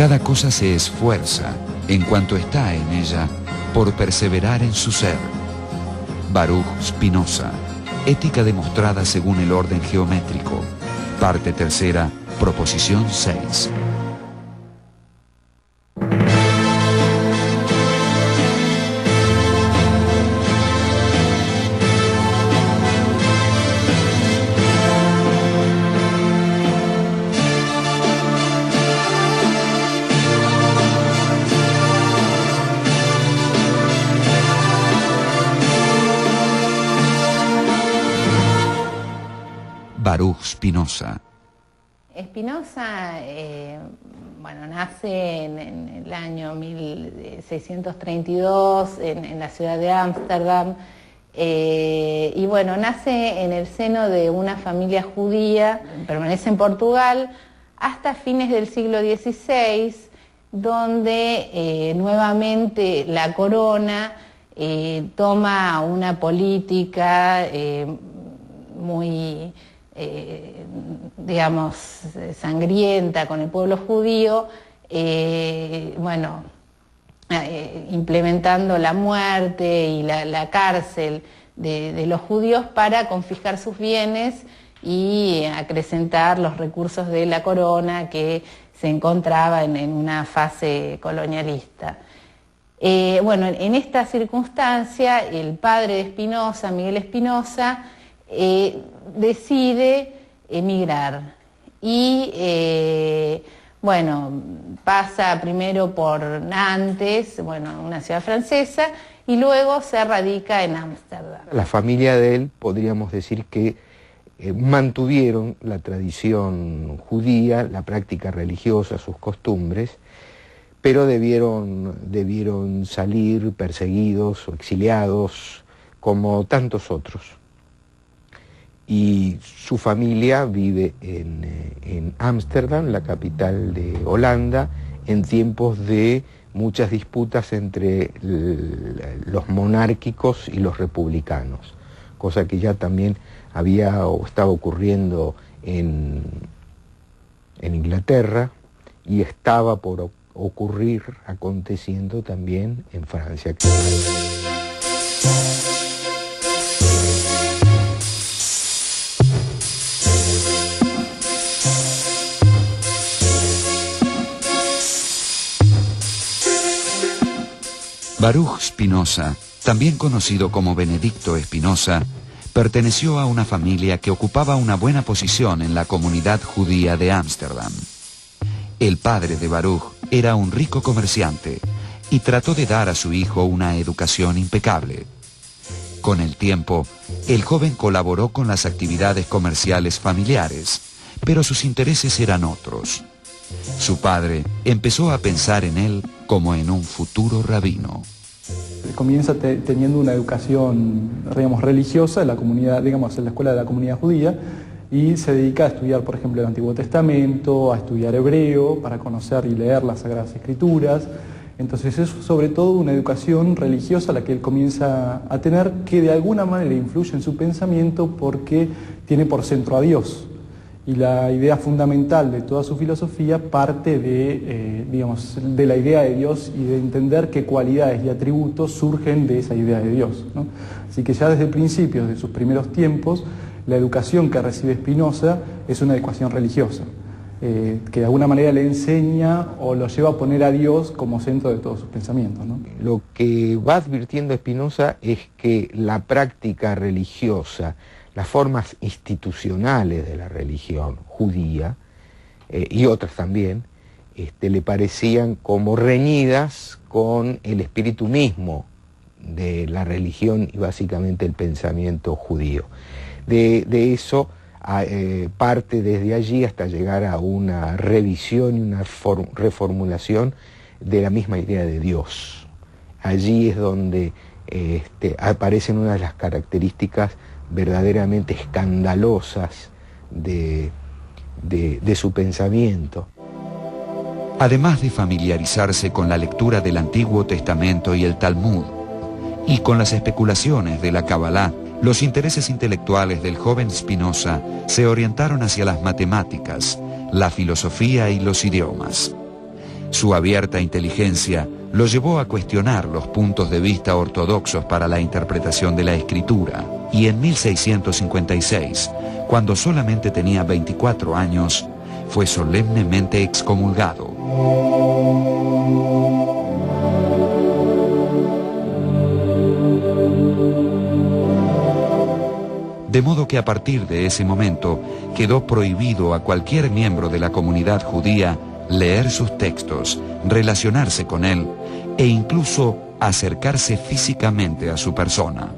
Cada cosa se esfuerza, en cuanto está en ella, por perseverar en su ser. Baruch Spinoza, Ética demostrada según el orden geométrico. Parte tercera, proposición 6. Baruch Spinoza. Spinoza, nace en el año 1632 en la ciudad de Ámsterdam y nace en el seno de una familia judía, permanece en Portugal hasta fines del siglo XVI, donde nuevamente la corona toma una política muy sangrienta con el pueblo judío, implementando la muerte y la cárcel de los judíos para confiscar sus bienes y acrecentar los recursos de la corona que se encontraba en una fase colonialista. En esta circunstancia, el padre de Spinoza, Miguel Spinoza, decide emigrar y pasa primero por Nantes, una ciudad francesa, y luego se radica en Ámsterdam. La familia de él, podríamos decir que mantuvieron la tradición judía, la práctica religiosa, sus costumbres, pero debieron salir perseguidos o exiliados como tantos otros. Y su familia vive en Ámsterdam, la capital de Holanda, en tiempos de muchas disputas entre los monárquicos y los republicanos, cosa que ya también había o estaba ocurriendo en Inglaterra y estaba por aconteciendo también en Francia. Baruch Spinoza, también conocido como Benedicto Spinoza, perteneció a una familia que ocupaba una buena posición en la comunidad judía de Ámsterdam. El padre de Baruch era un rico comerciante y trató de dar a su hijo una educación impecable. Con el tiempo, el joven colaboró con las actividades comerciales familiares, pero sus intereses eran otros. Su padre empezó a pensar en él como en un futuro rabino. Comienza teniendo una educación, religiosa en la comunidad, en la escuela de la comunidad judía, y se dedica a estudiar, por ejemplo, el Antiguo Testamento, a estudiar hebreo, para conocer y leer las Sagradas Escrituras. Entonces es sobre todo una educación religiosa la que él comienza a tener, que de alguna manera influye en su pensamiento porque tiene por centro a Dios. Y la idea fundamental de toda su filosofía parte de la idea de Dios y de entender qué cualidades y atributos surgen de esa idea de Dios, ¿no? Así que ya desde el principio, de sus primeros tiempos, la educación que recibe Spinoza es una educación religiosa, que de alguna manera le enseña o lo lleva a poner a Dios como centro de todos sus pensamientos, ¿no? Lo que va advirtiendo Spinoza es que la práctica religiosa, las formas institucionales de la religión judía y otras también, le parecían como reñidas con el espíritu mismo de la religión y básicamente el pensamiento judío. De eso parte desde allí hasta llegar a una revisión y una reformulación de la misma idea de Dios. Allí es donde aparecen una de las características verdaderamente escandalosas de su pensamiento. Además de familiarizarse con la lectura del Antiguo Testamento y el Talmud, y con las especulaciones de la Kabbalah, los intereses intelectuales del joven Spinoza se orientaron hacia las matemáticas, la filosofía y los idiomas. Su abierta inteligencia lo llevó a cuestionar los puntos de vista ortodoxos para la interpretación de la Escritura, y en 1656, cuando solamente tenía 24 años, fue solemnemente excomulgado. De modo que a partir de ese momento quedó prohibido a cualquier miembro de la comunidad judía leer sus textos, relacionarse con él e incluso acercarse físicamente a su persona.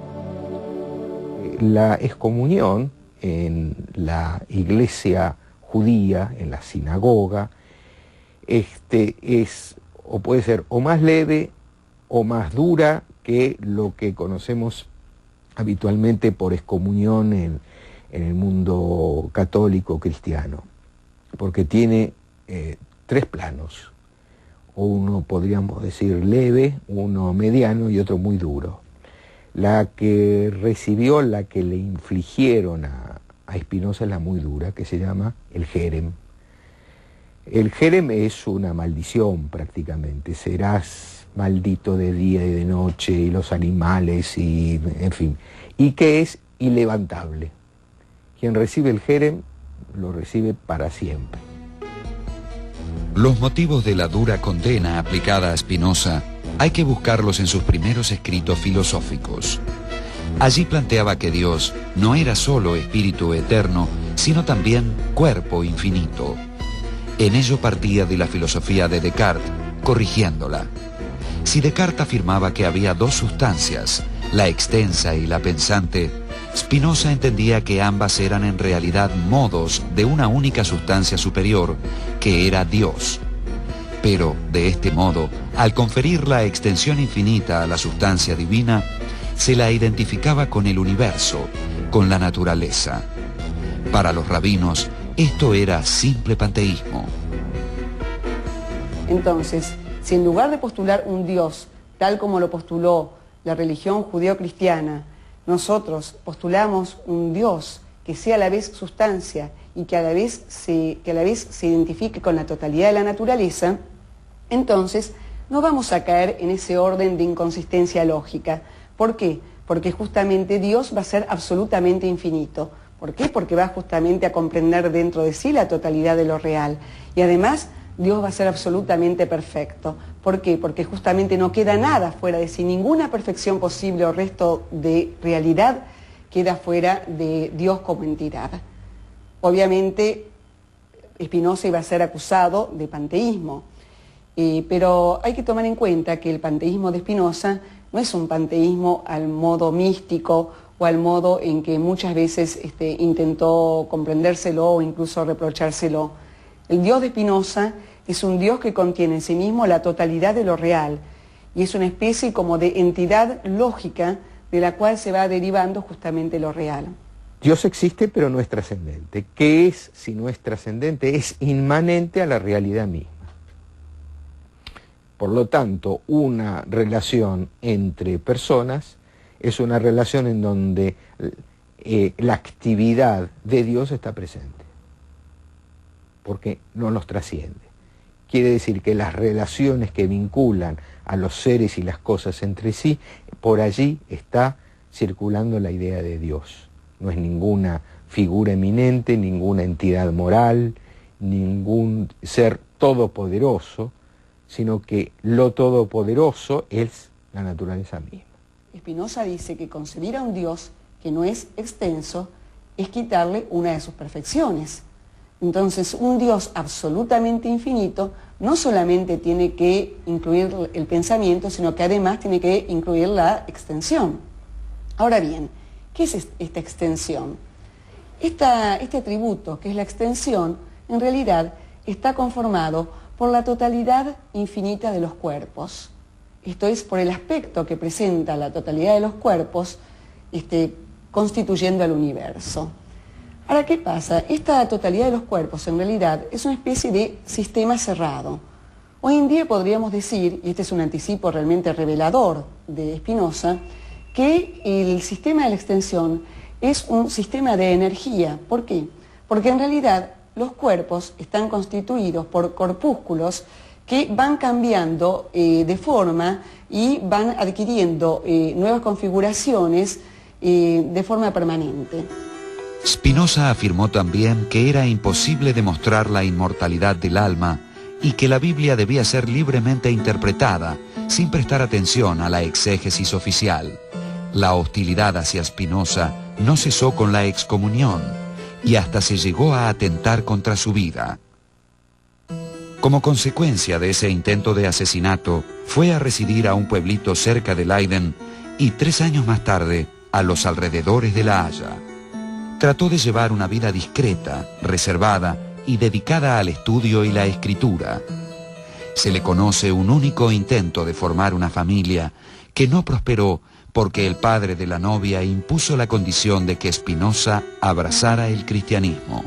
La excomunión en la iglesia judía, en la sinagoga, es o puede ser o más leve o más dura que lo que conocemos habitualmente por excomunión en el mundo católico cristiano, porque tiene tres planos, uno podríamos decir leve, uno mediano y otro muy duro. La que recibió, la que le infligieron a Spinoza es la muy dura, que se llama el jerem. El jerem es una maldición prácticamente, serás maldito de día y de noche, y los animales, y en fin, y que es ilevantable. Quien recibe el jerem lo recibe para siempre. Los motivos de la dura condena aplicada a Spinoza hay que buscarlos en sus primeros escritos filosóficos. Allí planteaba que Dios no era solo espíritu eterno, sino también cuerpo infinito. En ello partía de la filosofía de Descartes, corrigiéndola. Si Descartes afirmaba que había dos sustancias, la extensa y la pensante, Spinoza entendía que ambas eran en realidad modos de una única sustancia superior, que era Dios. Pero, de este modo, al conferir la extensión infinita a la sustancia divina, se la identificaba con el universo, con la naturaleza. Para los rabinos, esto era simple panteísmo. Entonces, si en lugar de postular un Dios, tal como lo postuló la religión judeo-cristiana, nosotros postulamos un Dios que sea a la vez sustancia y que a la vez se identifique con la totalidad de la naturaleza, entonces no vamos a caer en ese orden de inconsistencia lógica. ¿Por qué? Porque justamente Dios va a ser absolutamente infinito. ¿Por qué? Porque va justamente a comprender dentro de sí la totalidad de lo real. Y además, Dios va a ser absolutamente perfecto. ¿Por qué? Porque justamente no queda nada fuera de sí, ninguna perfección posible o resto de realidad queda fuera de Dios como entidad. Obviamente, Spinoza iba a ser acusado de panteísmo, pero hay que tomar en cuenta que el panteísmo de Spinoza no es un panteísmo al modo místico o al modo en que muchas veces intentó comprendérselo o incluso reprochárselo. El Dios de Spinoza es un Dios que contiene en sí mismo la totalidad de lo real y es una especie como de entidad lógica de la cual se va derivando justamente lo real. Dios existe, pero no es trascendente. ¿Qué es si no es trascendente? Es inmanente a la realidad misma. Por lo tanto, una relación entre personas es una relación en donde la actividad de Dios está presente, porque no nos trasciende. Quiere decir que las relaciones que vinculan a los seres y las cosas entre sí, por allí está circulando la idea de Dios. No es ninguna figura eminente, ninguna entidad moral, ningún ser todopoderoso, sino que lo todopoderoso es la naturaleza misma. Spinoza dice que concebir a un Dios que no es extenso es quitarle una de sus perfecciones. Entonces, un Dios absolutamente infinito no solamente tiene que incluir el pensamiento, sino que además tiene que incluir la extensión. Ahora bien, ¿qué es esta extensión? Este atributo, que es la extensión, en realidad está conformado por la totalidad infinita de los cuerpos. Esto es, por el aspecto que presenta la totalidad de los cuerpos, constituyendo al universo. Ahora, ¿qué pasa? Esta totalidad de los cuerpos, en realidad, es una especie de sistema cerrado. Hoy en día podríamos decir, y este es un anticipo realmente revelador de Spinoza, que el sistema de la extensión es un sistema de energía. ¿Por qué? Porque en realidad los cuerpos están constituidos por corpúsculos que van cambiando de forma y van adquiriendo nuevas configuraciones de forma permanente. Spinoza afirmó también que era imposible demostrar la inmortalidad del alma y que la Biblia debía ser libremente interpretada, sin prestar atención a la exégesis oficial. La hostilidad hacia Spinoza no cesó con la excomunión y hasta se llegó a atentar contra su vida. Como consecuencia de ese intento de asesinato, fue a residir a un pueblito cerca de Leiden y 3 años más tarde a los alrededores de La Haya. Trató de llevar una vida discreta, reservada y dedicada al estudio y la escritura. Se le conoce un único intento de formar una familia que no prosperó porque el padre de la novia impuso la condición de que Spinoza abrazara el cristianismo.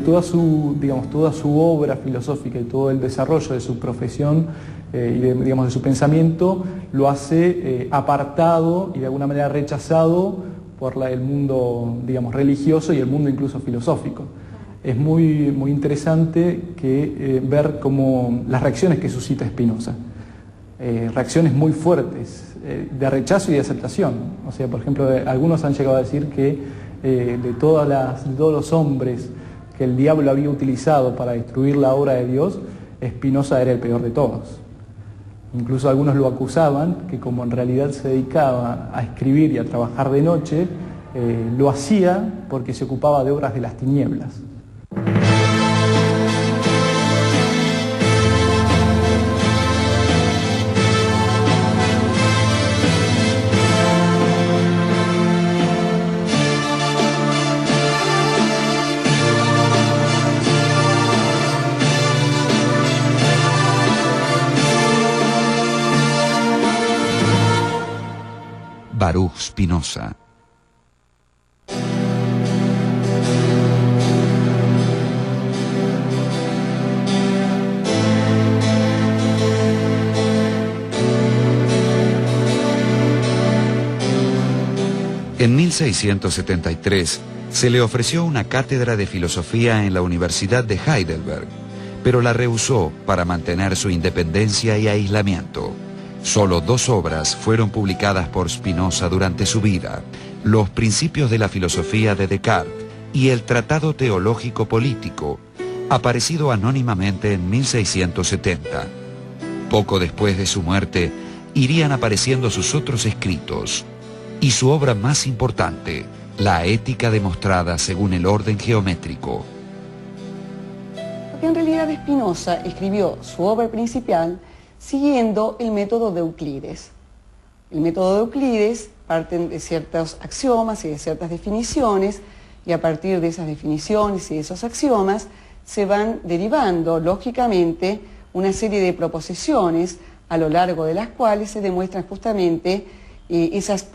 Toda su obra filosófica y todo el desarrollo de su profesión y de su pensamiento lo hace apartado y de alguna manera rechazado por el mundo, religioso y el mundo incluso filosófico. Es muy interesante ver cómo las reacciones que suscita Spinoza, reacciones muy fuertes de rechazo y de aceptación. O sea, por ejemplo, algunos han llegado a decir que de todos los hombres que el diablo había utilizado para destruir la obra de Dios, Spinoza era el peor de todos. Incluso algunos lo acusaban que como en realidad se dedicaba a escribir y a trabajar de noche, lo hacía porque se ocupaba de obras de las tinieblas. Baruch Spinoza. En 1673 se le ofreció una cátedra de filosofía en la Universidad de Heidelberg, pero la rehusó para mantener su independencia y aislamiento. Solo 2 obras fueron publicadas por Spinoza durante su vida: Los principios de la filosofía de Descartes y el Tratado teológico político, aparecido anónimamente en 1670. Poco después de su muerte, irían apareciendo sus otros escritos y su obra más importante, La ética demostrada según el orden geométrico. Porque en realidad Spinoza escribió su obra principal siguiendo el método de Euclides. El método de Euclides parte de ciertos axiomas y de ciertas definiciones, y a partir de esas definiciones y de esos axiomas se van derivando, lógicamente, una serie de proposiciones a lo largo de las cuales se demuestran justamente esas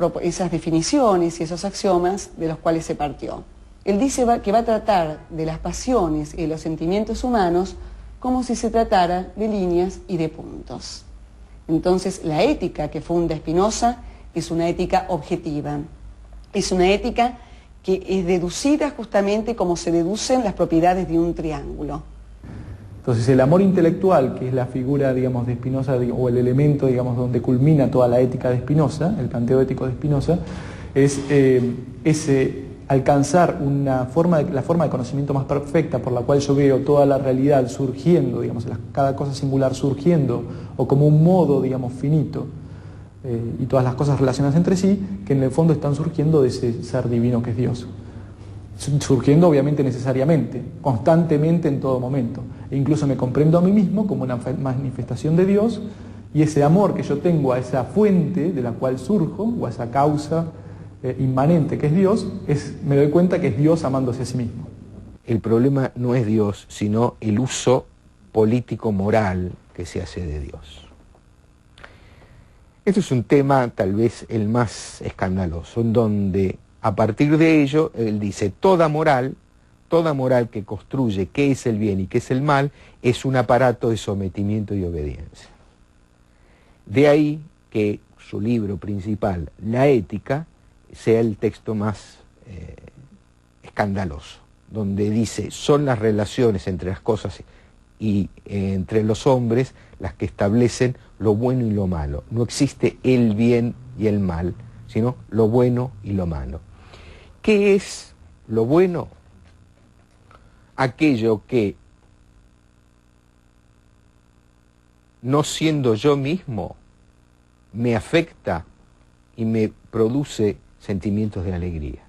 definiciones y esos axiomas de los cuales se partió. Él dice que va a tratar de las pasiones y de los sentimientos humanos como si se tratara de líneas y de puntos. Entonces, la ética que funda Spinoza es una ética objetiva, es una ética que es deducida justamente como se deducen las propiedades de un triángulo. Entonces, el amor intelectual, que es la figura, de Spinoza, o el elemento, donde culmina toda la ética de Spinoza, el planteo ético de Spinoza, es alcanzar la forma de conocimiento más perfecta por la cual yo veo toda la realidad surgiendo, cada cosa singular surgiendo, o como un modo, finito, y todas las cosas relacionadas entre sí, que en el fondo están surgiendo de ese ser divino que es Dios. Surgiendo obviamente necesariamente, constantemente en todo momento. E incluso me comprendo a mí mismo como una manifestación de Dios, y ese amor que yo tengo a esa fuente de la cual surjo, o a esa causa inmanente que es Dios, me doy cuenta que es Dios amándose a sí mismo. El problema no es Dios, sino el uso político-moral que se hace de Dios. Esto es un tema tal vez el más escandaloso, en donde a partir de ello él dice toda moral que construye qué es el bien y qué es el mal es un aparato de sometimiento y obediencia. De ahí que su libro principal, La ética, sea el texto más escandaloso, donde dice son las relaciones entre las cosas y entre los hombres las que establecen lo bueno y lo malo. No existe el bien y el mal, sino lo bueno y lo malo. ¿Qué es lo bueno? Aquello que, no siendo yo mismo, me afecta y me produce sentimientos de alegría.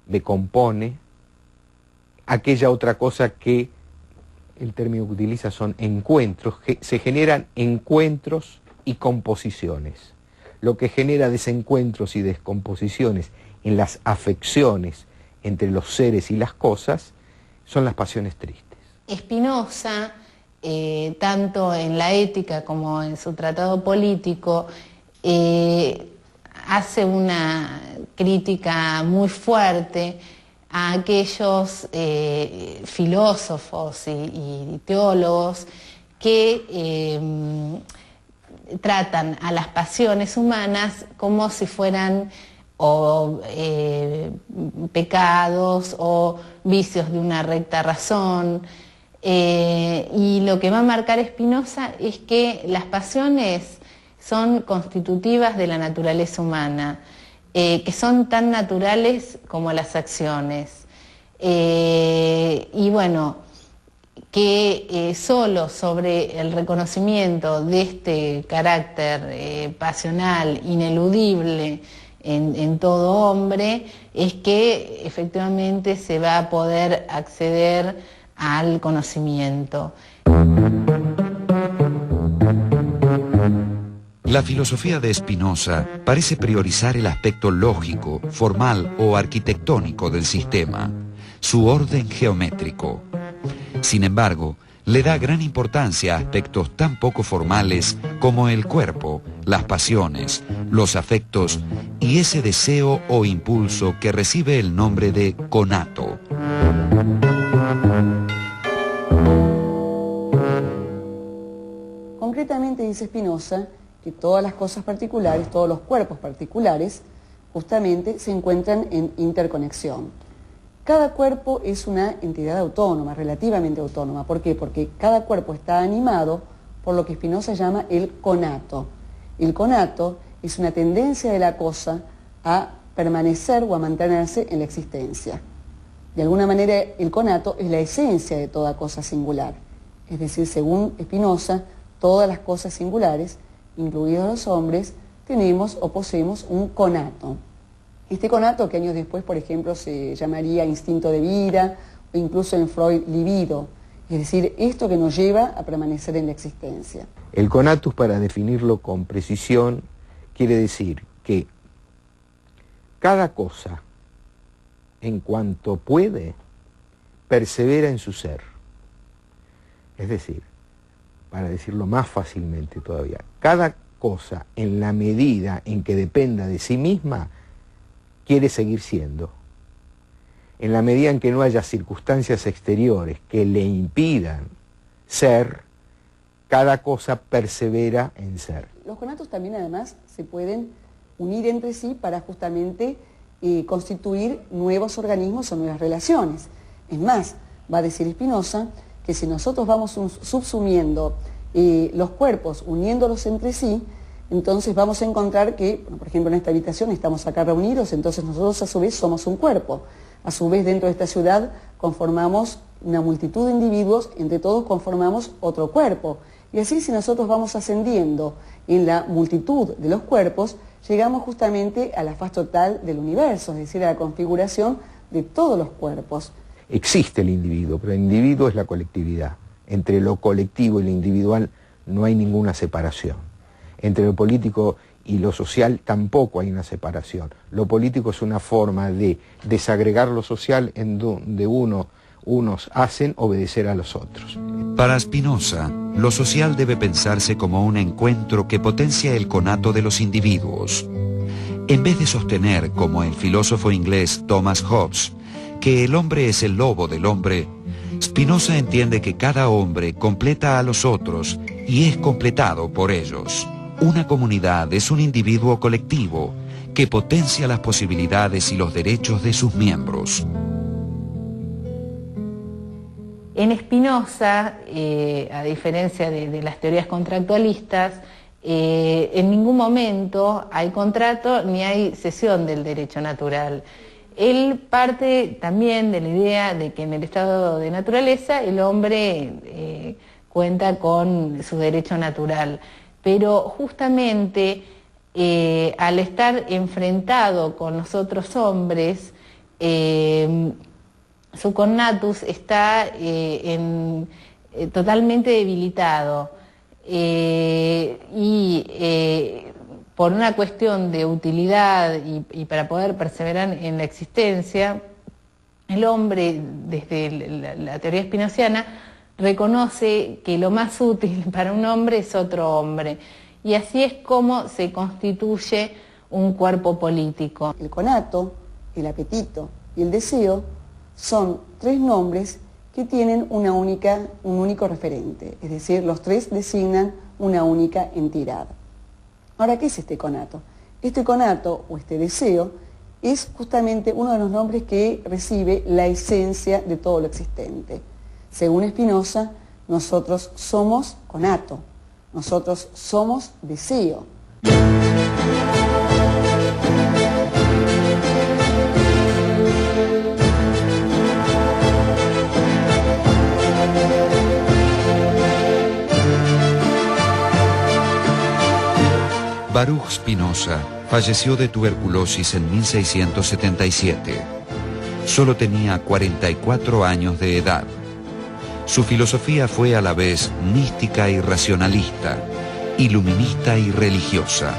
Me compone. Aquella otra cosa que el término que utiliza son encuentros, que se generan encuentros y composiciones. Lo que genera desencuentros y descomposiciones en las afecciones entre los seres y las cosas son las pasiones tristes. Spinoza, tanto en la ética como en su tratado político, hace una crítica muy fuerte a aquellos filósofos y teólogos que tratan a las pasiones humanas como si fueran pecados o vicios de una recta razón. Y lo que va a marcar Spinoza es que las pasiones son constitutivas de la naturaleza humana, que son tan naturales como las acciones. Y bueno, que solo sobre el reconocimiento de este carácter pasional, ineludible en todo hombre, es que efectivamente se va a poder acceder al conocimiento. La filosofía de Spinoza parece priorizar el aspecto lógico, formal o arquitectónico del sistema, su orden geométrico. Sin embargo, le da gran importancia a aspectos tan poco formales como el cuerpo, las pasiones, los afectos y ese deseo o impulso que recibe el nombre de conato. Concretamente dice Spinoza que todas las cosas particulares, todos los cuerpos particulares, justamente se encuentran en interconexión. Cada cuerpo es una entidad autónoma, relativamente autónoma. ¿Por qué? Porque cada cuerpo está animado por lo que Spinoza llama el conato. El conato es una tendencia de la cosa a permanecer o a mantenerse en la existencia. De alguna manera, el conato es la esencia de toda cosa singular. Es decir, según Spinoza, todas las cosas singulares, incluidos los hombres, tenemos o poseemos un conato. Este conato, que años después, por ejemplo, se llamaría instinto de vida, o incluso en Freud, libido, es decir, esto que nos lleva a permanecer en la existencia. El conatus, para definirlo con precisión, quiere decir que cada cosa, en cuanto puede, persevera en su ser. Es decir, para decirlo más fácilmente todavía, cada cosa, en la medida en que dependa de sí misma, quiere seguir siendo. En la medida en que no haya circunstancias exteriores que le impidan ser, cada cosa persevera en ser. Los conatos también, además, se pueden unir entre sí para justamente constituir nuevos organismos o nuevas relaciones. Es más, va a decir Spinoza que si nosotros vamos subsumiendo los cuerpos, uniéndolos entre sí, entonces vamos a encontrar que, bueno, por ejemplo, en esta habitación estamos acá reunidos, entonces nosotros a su vez somos un cuerpo. A su vez, dentro de esta ciudad conformamos una multitud de individuos, entre todos conformamos otro cuerpo. Y así, si nosotros vamos ascendiendo en la multitud de los cuerpos, llegamos justamente a la faz total del universo, es decir, a la configuración de todos los cuerpos. Existe el individuo, pero el individuo es la colectividad. Entre lo colectivo y lo individual no hay ninguna separación. Entre lo político y lo social tampoco hay una separación. Lo político es una forma de desagregar lo social en donde unos hacen obedecer a los otros. Para Spinoza, lo social debe pensarse como un encuentro que potencia el conato de los individuos. En vez de sostener, como el filósofo inglés Thomas Hobbes, que el hombre es el lobo del hombre, Spinoza entiende que cada hombre completa a los otros y es completado por ellos. Una comunidad es un individuo colectivo que potencia las posibilidades y los derechos de sus miembros. En Spinoza, a diferencia de las teorías contractualistas, en ningún momento hay contrato ni hay cesión del derecho natural. Él parte también de la idea de que en el estado de naturaleza el hombre cuenta con su derecho natural, pero justamente al estar enfrentado con los otros hombres, su cognatus está totalmente debilitado por una cuestión de utilidad y para poder perseverar en la existencia, el hombre, desde la teoría spinoziana, reconoce que lo más útil para un hombre es otro hombre. Y así es como se constituye un cuerpo político. El conato, el apetito y el deseo son tres nombres que tienen un único referente, es decir, los tres designan una única entidad. Ahora, ¿qué es este conato? Este conato o este deseo es justamente uno de los nombres que recibe la esencia de todo lo existente. Según Spinoza, nosotros somos conato, nosotros somos deseo. Baruch Spinoza falleció de tuberculosis en 1677. Solo tenía 44 años de edad. Su filosofía fue a la vez mística y racionalista, iluminista y religiosa.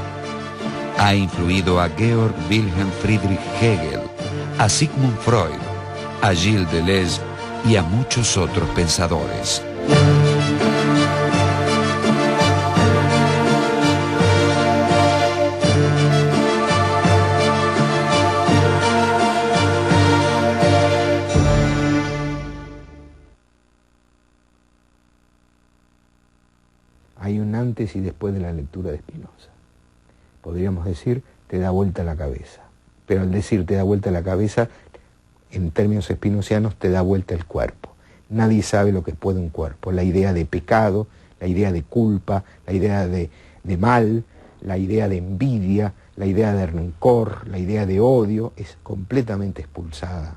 Ha influido a Georg Wilhelm Friedrich Hegel, a Sigmund Freud, a Gilles Deleuze y a muchos otros pensadores. Hay un antes y después de la lectura de Spinoza. Podríamos decir, te da vuelta la cabeza. Pero al decir te da vuelta la cabeza, en términos spinozianos, te da vuelta el cuerpo. Nadie sabe lo que puede un cuerpo. La idea de pecado, la idea de culpa, la idea de mal, la idea de envidia, la idea de rencor, la idea de odio, es completamente expulsada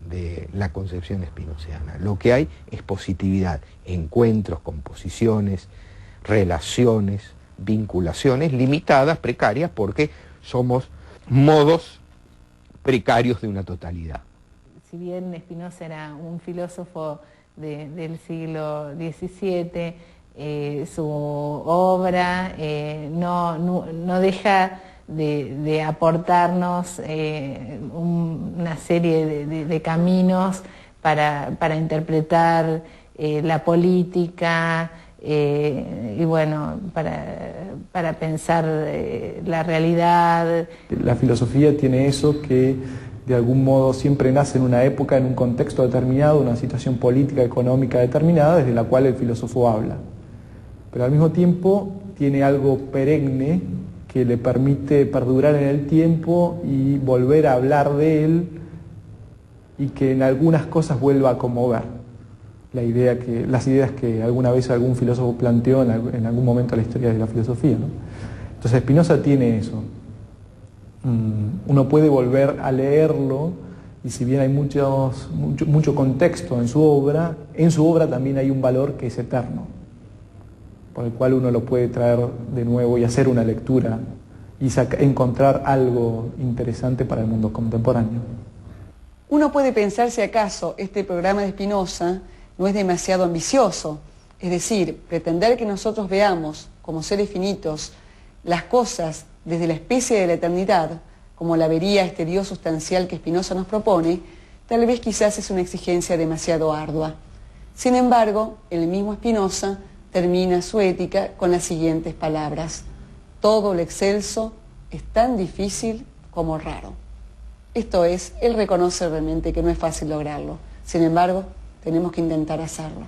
de la concepción spinoziana. Lo que hay es positividad, encuentros, composiciones, relaciones, vinculaciones limitadas, precarias, porque somos modos precarios de una totalidad. Si bien Spinoza era un filósofo del siglo XVII, su obra no deja de aportarnos una serie de caminos para interpretar la política, y bueno, para pensar la realidad. La filosofía tiene eso que de algún modo siempre nace en una época, en un contexto determinado, una situación política, económica determinada, desde la cual el filósofo habla. Pero al mismo tiempo tiene algo perenne que le permite perdurar en el tiempo y volver a hablar de él, y que en algunas cosas vuelva a conmover. Las ideas que alguna vez algún filósofo planteó en algún momento de la historia de la filosofía, ¿no? Entonces Spinoza tiene eso. Uno puede volver a leerlo, y si bien hay mucho contexto en su obra también hay un valor que es eterno, por el cual uno lo puede traer de nuevo y hacer una lectura y encontrar algo interesante para el mundo contemporáneo. Uno puede pensar si acaso este programa de Spinoza no es demasiado ambicioso, es decir, pretender que nosotros veamos como seres finitos las cosas desde la especie de la eternidad, como la vería este Dios sustancial que Spinoza nos propone, tal vez quizás es una exigencia demasiado ardua. Sin embargo, el mismo Spinoza termina su ética con las siguientes palabras: todo lo excelso es tan difícil como raro. Esto es, él reconoce realmente que no es fácil lograrlo. Sin embargo, tenemos que intentar hacerlo.